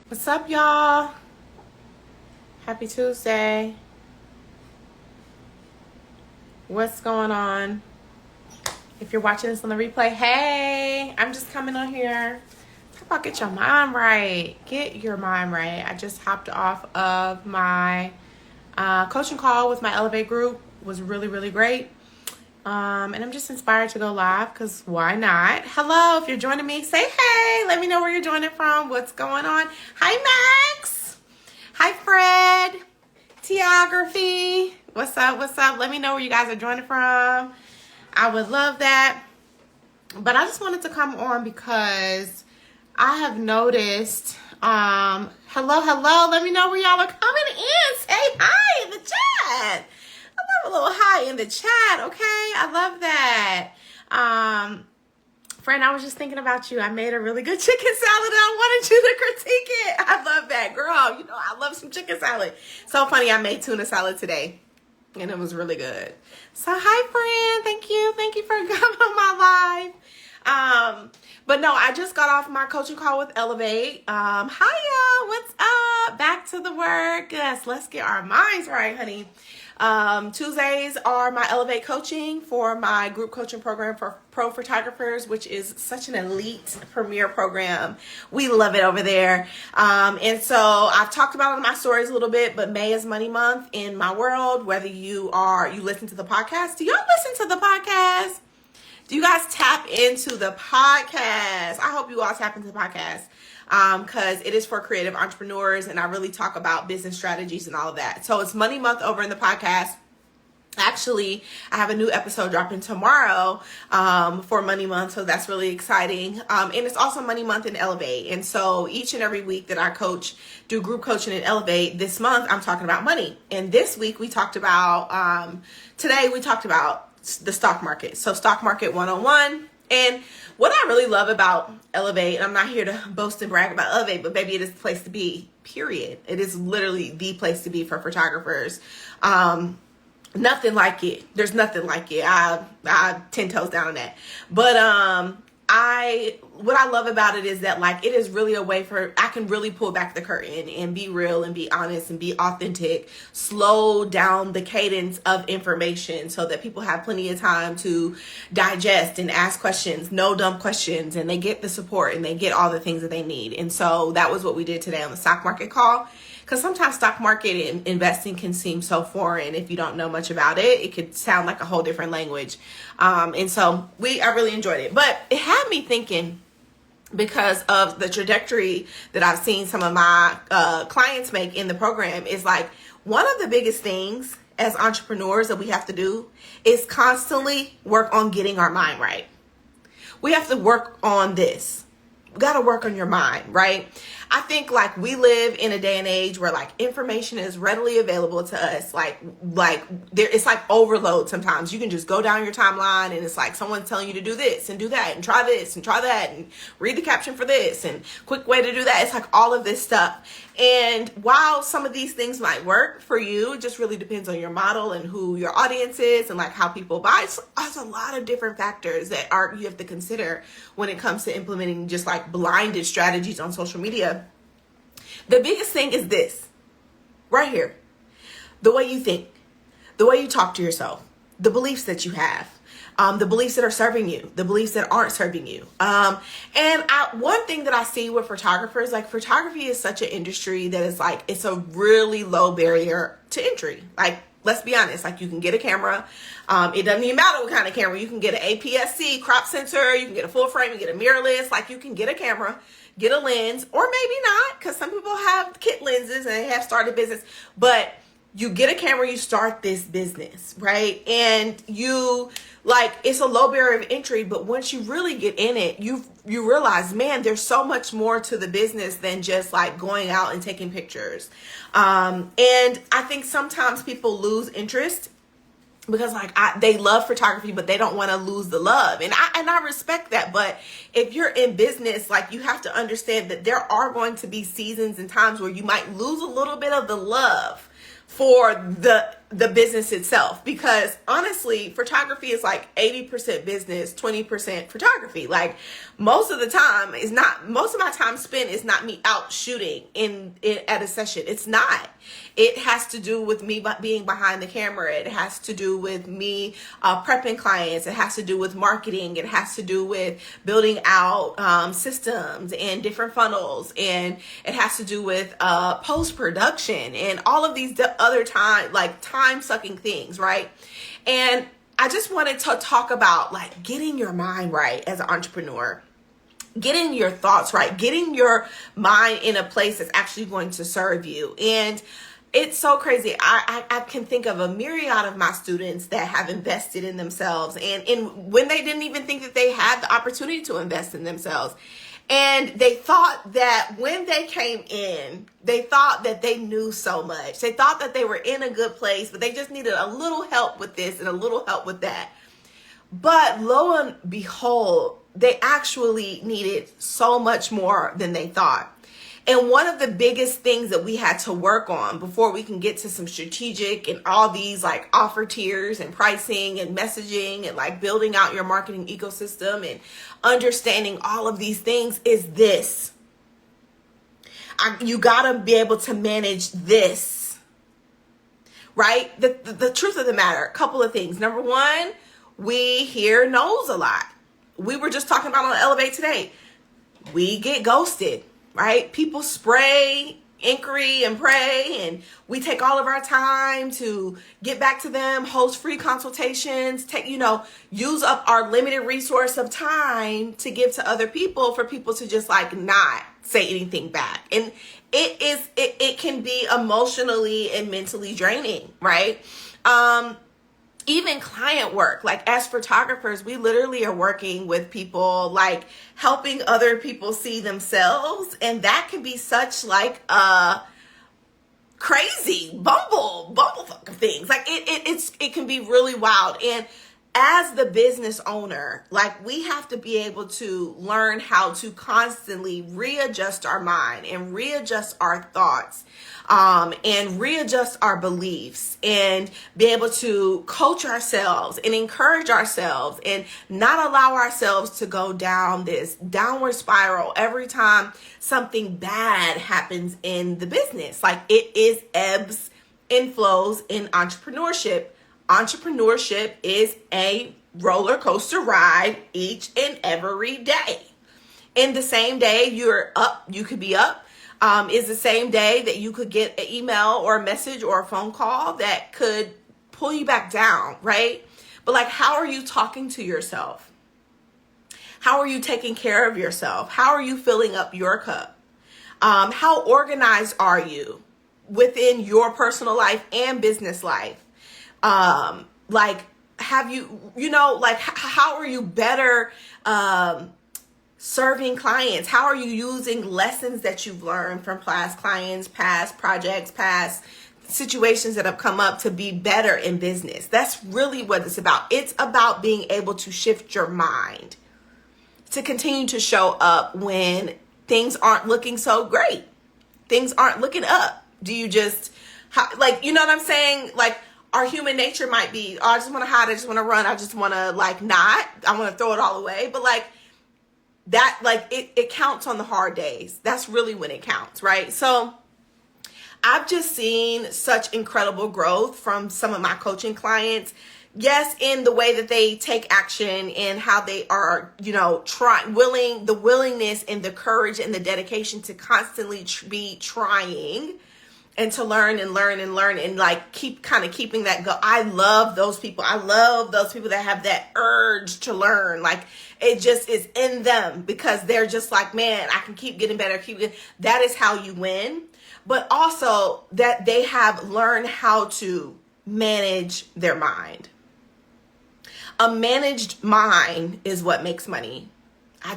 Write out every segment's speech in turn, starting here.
What's up, y'all? Happy Tuesday. What's going on? If you're watching this on the replay, hey, I'm just coming on here. Talk about get your mind right. Get your mind right. I just hopped off of my coaching call with my Elevate group. It was really, really great. And I'm just inspired to go live because why not? Hello, if you're joining me, say hey. Let me know where you're joining from. What's going on? Hi, Max. Hi, Fred. Geography. What's up? What's up? Let me know where you guys are joining from. I would love that. But I just wanted to come on because I have noticed. Hello. Let me know where y'all are coming in. Say hi in the chat. I love a little hi in the chat, okay? I love that. Friend, I was just thinking about you. I made a really good chicken salad and I wanted you to critique it. I love that. Girl, you know I love some chicken salad. So funny, I made tuna salad today and it was really good. So hi, friend. Thank you. Thank you for coming on my live. But no, I just got off my coaching call with Elevate. Hi, y'all. What's up? Back to the work. Yes, let's get our minds right, honey. Tuesdays are my Elevate coaching for my group coaching program for pro photographers, which is such an elite premier program. We love it over there. And so I've talked about it in my stories a little bit, but May is money month in my world. Whether you listen to the podcast, do y'all listen to the podcast? Do you guys tap into the podcast? I hope you all tap into the podcast. Because it is for creative entrepreneurs and I really talk about business strategies and all of that. So it's Money Month over in the podcast. Actually, I have a new episode dropping tomorrow for Money Month, so that's really exciting. And it's also Money Month in Elevate. And so each and every week that I do group coaching in Elevate, this month I'm talking about money. And this week we talked about, today we talked about the stock market. So stock market 101. And what I really love about Elevate, and I'm not here to boast and brag about Elevate, but baby, it is the place to be, period. It is literally the place to be for photographers. Nothing like it. There's nothing like it. I 10 toes down on that. But what I love about it is that like it is really a way for I can really pull back the curtain and be real and be honest and be authentic, slow down the cadence of information so that people have plenty of time to digest and ask questions, no dumb questions, and they get the support and they get all the things that they need. And so that was what we did today on the stock market call. Because sometimes stock market and investing can seem so foreign if you don't know much about it. It could sound like a whole different language. And so I really enjoyed it. But it had me thinking because of the trajectory that I've seen some of my clients make in the program is like one of the biggest things as entrepreneurs that we have to do is constantly work on getting our mind right. We have to work on this. We got to work on your mind, right? I think like we live in a day and age where like information is readily available to us. Like there, it's like overload sometimes. You can just go down your timeline and it's like someone's telling you to do this and do that and try this and try that and read the caption for this and quick way to do that. It's like all of this stuff. And while some of these things might work for you, it just really depends on your model and who your audience is and like how people buy. So there's a lot of different factors that you have to consider when it comes to implementing just like blinded strategies on social media. The biggest thing is this right here. The way you think, the way you talk to yourself, the beliefs that you have, the beliefs that are serving you, the beliefs that aren't serving you. One thing that I see with photographers, like photography is such an industry that is like, it's a really low barrier to entry. Like, let's be honest, like you can get a camera. It doesn't even matter what kind of camera. You can get an APS-C crop sensor. You can get a full frame. You get a mirrorless. Like you can get a camera, get a lens, or maybe not, because some people have kit lenses and they have started business. But you get a camera, you start this business, right? And it's a low barrier of entry, but once you really get in it, you realize, man, there's so much more to the business than just like going out and taking pictures. And I think sometimes people lose interest because they love photography, but they don't want to lose the love. And I respect that. But if you're in business, like you have to understand that there are going to be seasons and times where you might lose a little bit of the love for the the business itself, because honestly, photography is like 80% business, 20% photography. Like most of my time spent is not me out shooting at a session. It's not. It has to do with me being behind the camera. It has to do with me prepping clients. It has to do with marketing. It has to do with building out systems and different funnels. And it has to do with post-production and all of these other time-sucking things, right? And I just wanted to talk about like getting your mind right as an entrepreneur. Getting your thoughts right, getting your mind in a place that's actually going to serve you. And it's so crazy. I can think of a myriad of my students that have invested in themselves and when they didn't even think that they had the opportunity to invest in themselves. And they thought that when they came in, they thought that they knew so much. They thought that they were in a good place, but they just needed a little help with this and a little help with that. But lo and behold, they actually needed so much more than they thought. And one of the biggest things that we had to work on before we can get to some strategic and all these like offer tiers and pricing and messaging and like building out your marketing ecosystem and understanding all of these things is this. You gotta be able to manage this, right? The truth of the matter, a couple of things. Number one, we hear no's a lot. We were just talking about on Elevate today. We get ghosted, right? People spray inquiry and pray, and we take all of our time to get back to them, host free consultations, use up our limited resource of time to give to other people for people to just like not say anything back. And it can be emotionally and mentally draining, right? Even client work, like as photographers, we literally are working with people, like helping other people see themselves. And that can be such like a crazy bumble fucking things. Like it can be really wild. And as the business owner, like we have to be able to learn how to constantly readjust our mind and readjust our thoughts, and readjust our beliefs and be able to coach ourselves and encourage ourselves and not allow ourselves to go down this downward spiral every time something bad happens in the business. Like it is ebbs and flows in entrepreneurship. Entrepreneurship is a roller coaster ride each and every day. In the same day you could be up, is the same day that you could get an email or a message or a phone call that could pull you back down, right? But like, how are you talking to yourself? How are you taking care of yourself? How are you filling up your cup? How organized are you within your personal life and business life? Like, have how are you better, serving clients? How are you using lessons that you've learned from past clients, past projects, past situations that have come up to be better in business? That's really what it's about. It's about being able to shift your mind to continue to show up when things aren't looking so great. Things aren't looking up. Do you just, you know what I'm saying? Like, our human nature might be, oh, I just want to hide, I just want to run, I just want to I want to throw it all away. But that, it counts on the hard days. That's really when it counts, right? So I've just seen such incredible growth from some of my coaching clients. Yes, in the way that they take action and how they are, the willingness and the courage and the dedication to constantly be trying and to learn and keeping that go. I love those people. I love those people that have that urge to learn. Like it just is in them because they're just like, man, I can keep getting better. That is how you win. But also that they have learned how to manage their mind. A managed mind is what makes money. I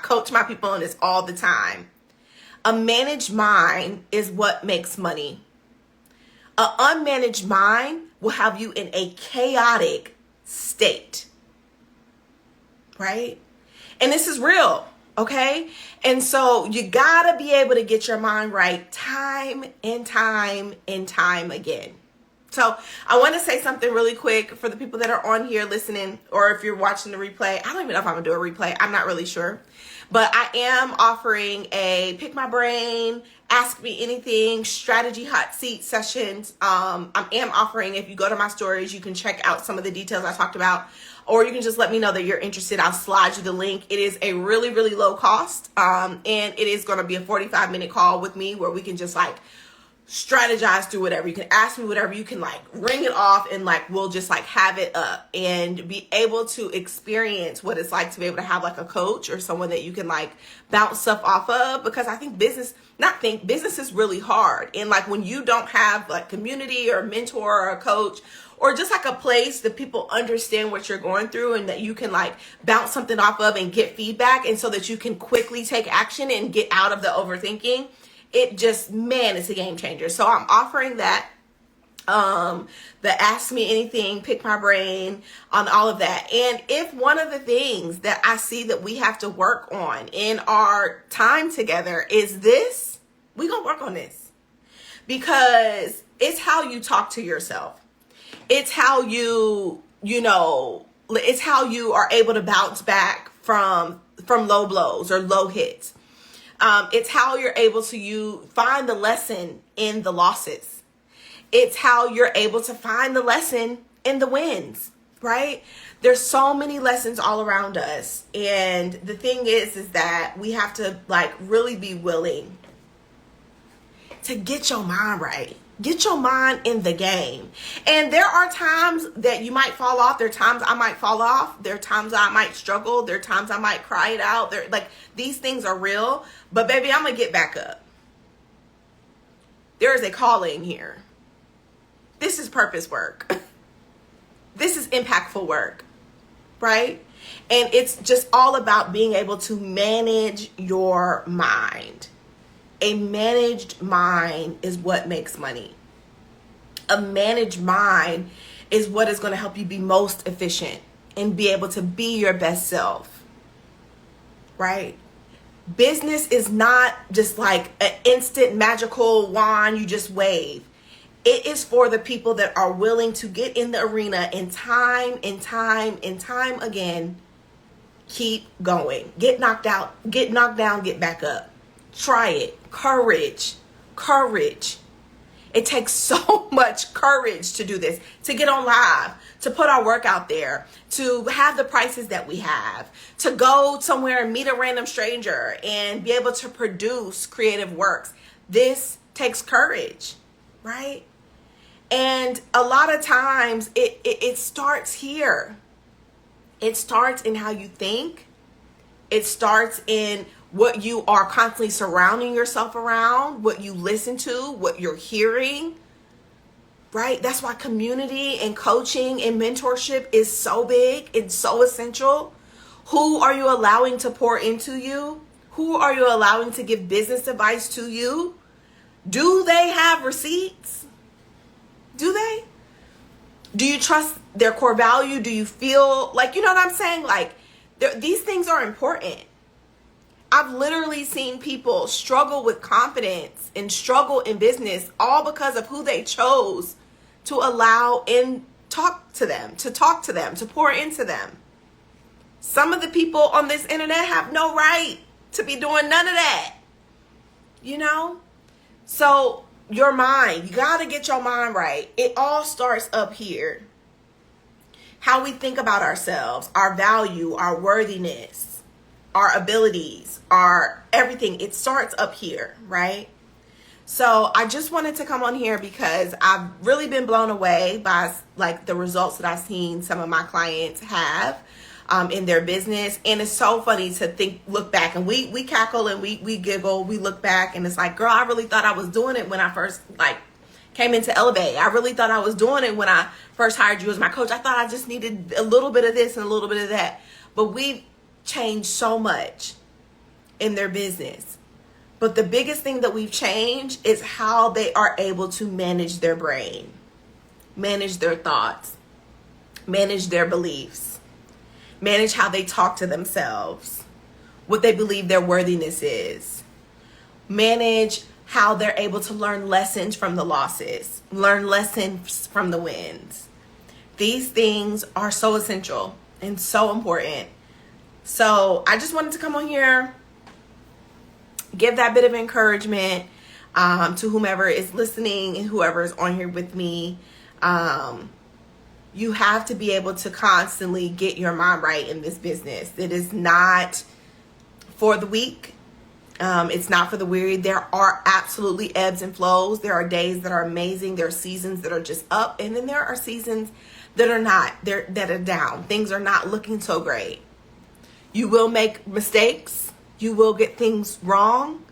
coach my people on this all the time. A managed mind is what makes money. An unmanaged mind will have you in a chaotic state, right? And this is real, okay? And so you gotta be able to get your mind right time and time and time again. So I want to say something really quick for the people that are on here listening, or if you're watching the replay. I don't even know if I'm gonna do a replay. I'm not really sure. But I am offering a pick my brain, ask me anything, strategy hot seat sessions. I am offering, if you go to my stories, you can check out some of the details I talked about, or you can just let me know that you're interested. I'll slide you the link. It is a really, really low cost. And it is going to be a 45-minute call with me where we can just like strategize through whatever. You can ask me whatever, you can like ring it off, and like we'll just like have it up and be able to experience what it's like to be able to have like a coach or someone that you can like bounce stuff off of. Because I think business is really hard, and like when you don't have like community or mentor or a coach or just like a place that people understand what you're going through and that you can like bounce something off of and get feedback, and so that you can quickly take action and get out of the overthinking, it just, man, it's a game changer. So I'm offering that, the ask me anything, pick my brain on all of that. And if one of the things that I see that we have to work on in our time together is this, we gonna work on this, because it's how you talk to yourself. It's how it's how you are able to bounce back from low blows or low hits. It's how you're able to find the lesson in the losses. It's how you're able to find the lesson in the wins, right? There's so many lessons all around us. And the thing is that we have to like really be willing to get your mind right. Get your mind in the game. And there are times that you might fall off. There are times I might fall off. There are times I might struggle. There are times I might cry it out. These things are real. But baby, I'm going to get back up. There is a calling here. This is purpose work. This is impactful work, right? And it's just all about being able to manage your mind. A managed mind is what makes money. A managed mind is what is going to help you be most efficient and be able to be your best self, right? Business is not just like an instant magical wand you just wave. It is for the people that are willing to get in the arena and time again, keep going. Get knocked out, get knocked down, get back up. Try it. Courage. It takes so much courage to do this, to get on live, to put our work out there, to have the prices that we have, to go somewhere and meet a random stranger and be able to produce creative works. This takes courage, right? And a lot of times it starts here. It starts in how you think. It starts in what you are constantly surrounding yourself around, what you listen to, what you're hearing, right? That's why community and coaching and mentorship is so big and so essential. Who are you allowing to pour into you? Who are you allowing to give business advice to you? Do they have receipts? Do they? Do you trust their core value? Do you feel like, you know what I'm saying? Like, these things are important. I've literally seen people struggle with confidence and struggle in business all because of who they chose to allow and talk to them, to pour into them. Some of the people on this internet have no right to be doing none of that, you know? So your mind, you got to get your mind right. It all starts up here. How we think about ourselves, our value, our worthiness, our abilities, our everything. It starts up here, right? So I just wanted to come on here because I've really been blown away by like the results that I've seen some of my clients have in their business. And it's so funny to look back, and we cackle and we giggle, we look back, and it's like, girl, I really thought I was doing it when I first like came into Elevate. I really thought I was doing it when I first hired you as my coach. I thought I just needed a little bit of this and a little bit of that. But we've changed so much in their business. But the biggest thing that we've changed is how they are able to manage their brain, manage their thoughts, manage their beliefs, manage how they talk to themselves, what they believe their worthiness is, manage how they're able to learn lessons from the losses, learn lessons from the wins. These things are so essential and so important. So I just wanted to come on here, give that bit of encouragement to whomever is listening and whoever is on here with me. You have to be able to constantly get your mind right in this business. It is not for the weak. It's not for the weary. There are absolutely ebbs and flows. There are days that are amazing. There are seasons that are just up. And then there are seasons that are not, that are down. Things are not looking so great. You will make mistakes. You will get things wrong.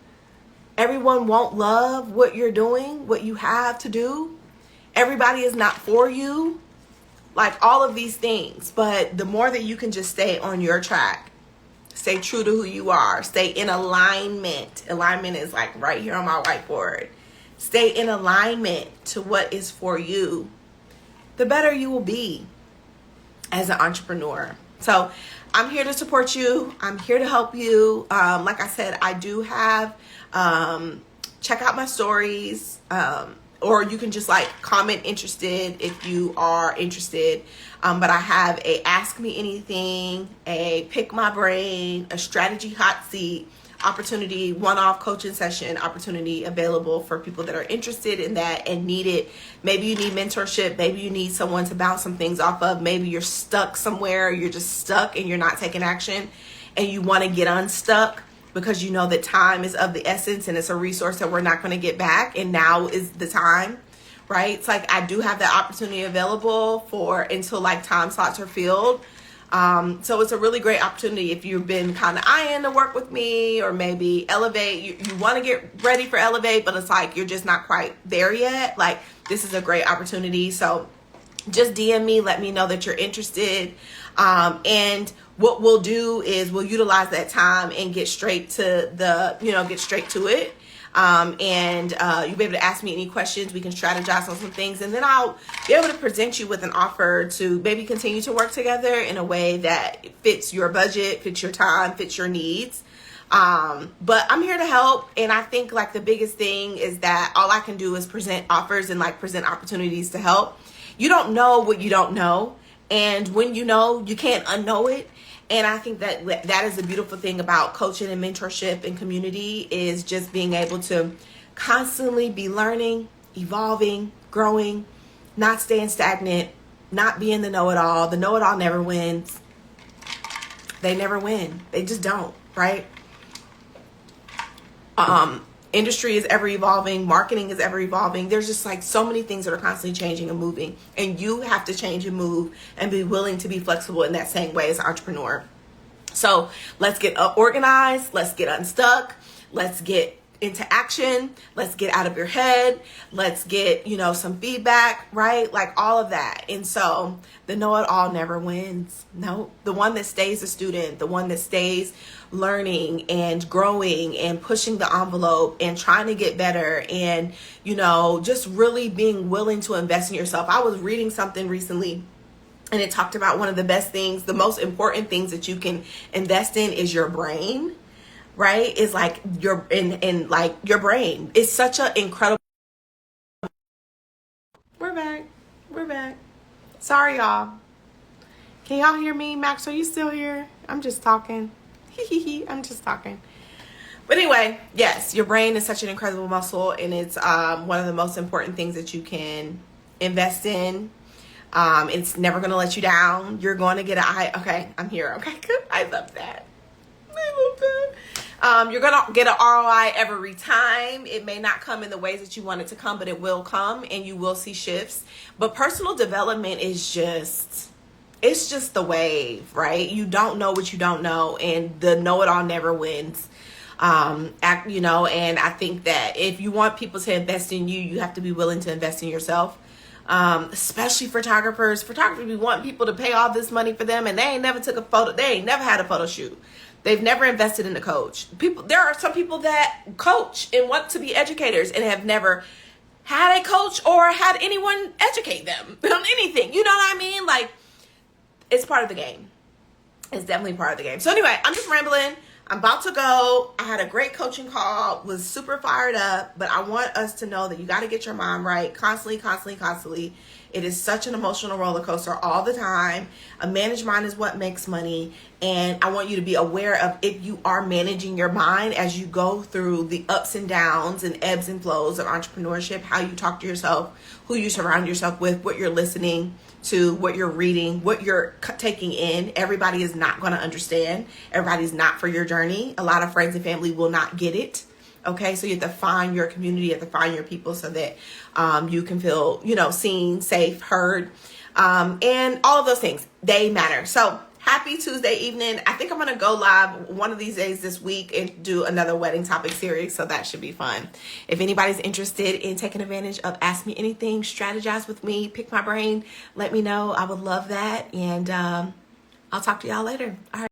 Everyone won't love what you're doing, what you have to do. Everybody is not for you. Like all of these things. But the more that you can just stay on your track, stay true to who you are, stay in alignment. Alignment is like right here on my whiteboard. Stay in alignment to what is for you, the better you will be as an entrepreneur. So I'm here to support you. I'm here to help you. Like I said, I do have, check out my stories, or you can just like comment interested if you are interested. But I have a ask me anything, a pick my brain, a strategy hot seat opportunity, one-off coaching session opportunity available for people that are interested in that and need it. Maybe you need mentorship. Maybe you need someone to bounce some things off of. Maybe you're stuck somewhere. You're just stuck and you're not taking action and you want to get unstuck because you know that time is of the essence and it's a resource that we're not going to get back. And now is the time, right? It's like I do have that opportunity available for until like time slots are filled. So it's a really great opportunity if you've been kind of eyeing to work with me or maybe Elevate. You want to get ready for Elevate, but it's like you're just not quite there yet. Like this is a great opportunity. So just DM me, let me know that you're interested. And what we'll do is we'll utilize that time and get straight to get straight to it. And you'll be able to ask me any questions. We can strategize on some things, and then I'll be able to present you with an offer to maybe continue to work together in a way that fits your budget, fits your time, fits your needs. But I'm here to help. And I think like the biggest thing is that all I can do is present offers and like present opportunities to help. You don't know what you don't know. And when you know, you can't unknow it. And I think that that is the beautiful thing about coaching and mentorship and community is just being able to constantly be learning, evolving, growing, not staying stagnant, not being the know-it-all. The know-it-all never wins. They never win. They just don't, right? Industry is ever evolving. Marketing is ever evolving. There's just like so many things that are constantly changing and moving. And you have to change and move and be willing to be flexible in that same way as an entrepreneur. So let's get organized. Let's get unstuck. Let's get into action. Let's get out of your head. Let's get, some feedback, right? Like all of that. And so the know-it-all never wins. No, the one that stays a student, the one that stays learning and growing and pushing the envelope and trying to get better and, just really being willing to invest in yourself. I was reading something recently and it talked about one of the best things, the most important things that you can invest in is your brain. Right? Is like your brain. It's such an incredible. We're back. Sorry, y'all. Can y'all hear me? Max, are you still here? I'm just talking. I'm just talking. But anyway, yes, your brain is such an incredible muscle, and it's one of the most important things that you can invest in. It's never going to let you down. You're going to get okay, I'm here. Okay, good. I love that. You're going to get an ROI every time. It may not come in the ways that you want it to come, but it will come and you will see shifts. But personal development is it's just the wave, right? You don't know what you don't know, and the know-it-all never wins. And I think that if you want people to invest in you, you have to be willing to invest in yourself. Especially photographers. Photographers want people to pay all this money for them, and they ain't never took a photo. They ain't never had a photo shoot. They've never invested in a coach. There are some people that coach and want to be educators and have never had a coach or had anyone educate them on anything. You know what I mean? Like, it's part of the game. It's definitely part of the game. So anyway, I'm just rambling. I'm about to go. I had a great coaching call, was super fired up, but I want us to know that you got to get your mind right constantly, constantly, constantly. It is such an emotional roller coaster all the time. A managed mind is what makes money. And I want you to be aware of if you are managing your mind as you go through the ups and downs and ebbs and flows of entrepreneurship, how you talk to yourself, who you surround yourself with, what you're listening to, what you're reading, what you're taking in. Everybody is not going to understand. Everybody's not for your journey. A lot of friends and family will not get it. Okay, so you have to find your community, you have to find your people so that you can feel, seen, safe, heard, and all of those things, they matter. So happy Tuesday evening. I think I'm going to go live one of these days this week and do another wedding topic series, so that should be fun. If anybody's interested in taking advantage of Ask Me Anything, strategize with me, pick my brain, let me know. I would love that, and I'll talk to y'all later. All right.